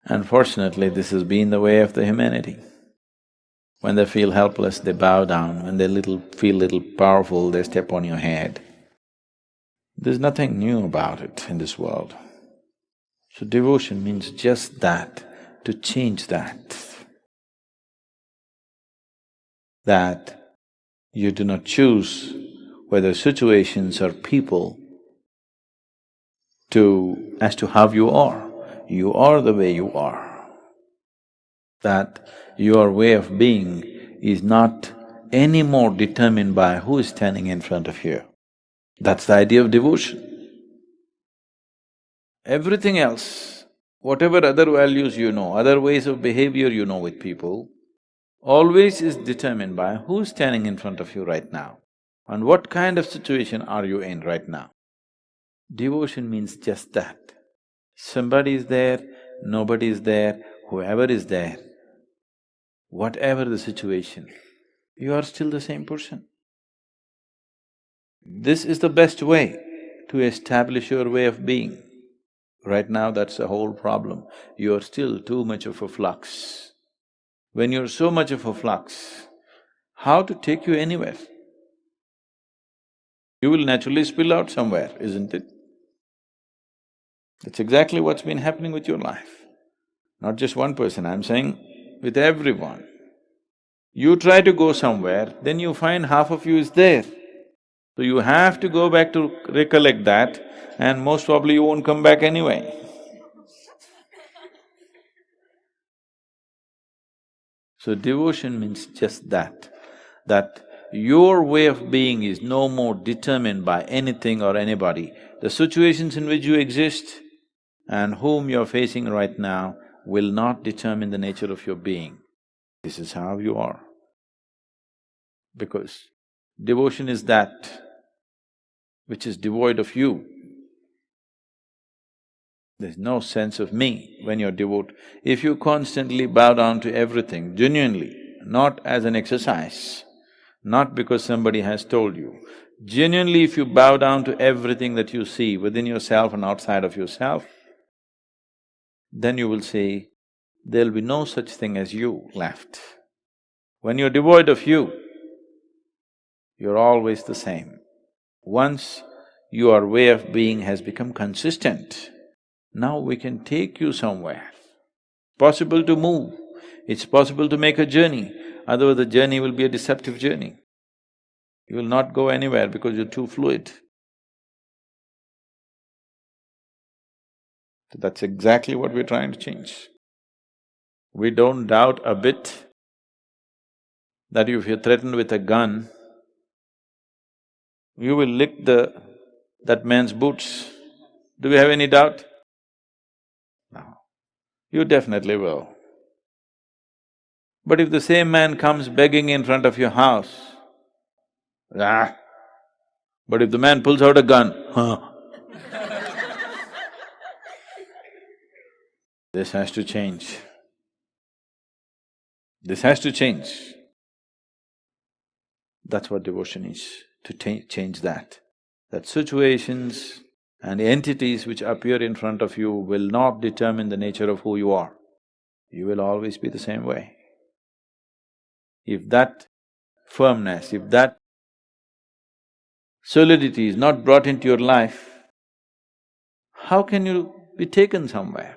Unfortunately, this has been the way of the humanity. When they feel helpless, they bow down. When they feel little powerful, they step on your head. There's nothing new about it in this world. So devotion means just that, to change that. That you do not choose whether situations or people as to how you are. You are the way you are. That your way of being is not any more determined by who is standing in front of you. That's the idea of devotion. Everything else, whatever other values you know, other ways of behavior you know with people, always is determined by who's standing in front of you right now and what kind of situation are you in right now. Devotion means just that. Somebody is there, nobody is there, whoever is there, whatever the situation, you are still the same person. This is the best way to establish your way of being. Right now, that's the whole problem. You're still too much of a flux. When you're so much of a flux, how to take you anywhere? You will naturally spill out somewhere, isn't it? That's exactly what's been happening with your life. Not just one person, I'm saying with everyone. You try to go somewhere, then you find half of you is there. So you have to go back to recollect that, and most probably you won't come back anyway. So devotion means just that your way of being is no more determined by anything or anybody. The situations in which you exist and whom you're facing right now will not determine the nature of your being. This is how you are. Because devotion is that which is devoid of you. There's no sense of me when you're devout. If you constantly bow down to everything, genuinely, not as an exercise, not because somebody has told you, genuinely if you bow down to everything that you see within yourself and outside of yourself, then you will see there'll be no such thing as you left. When you're devoid of you, you're always the same. Once your way of being has become consistent, now we can take you somewhere. Possible to move, it's possible to make a journey, otherwise the journey will be a deceptive journey. You will not go anywhere because you're too fluid. So that's exactly what we're trying to change. We don't doubt a bit that if you're threatened with a gun, you will lick that man's boots. Do we have any doubt? No. You definitely will. But if the same man comes begging in front of your house, but if the man pulls out a gun, this has to change. This has to change. That's what devotion is, to change that. That situations and entities which appear in front of you will not determine the nature of who you are. You will always be the same way. If that firmness, if that solidity is not brought into your life, how can you be taken somewhere?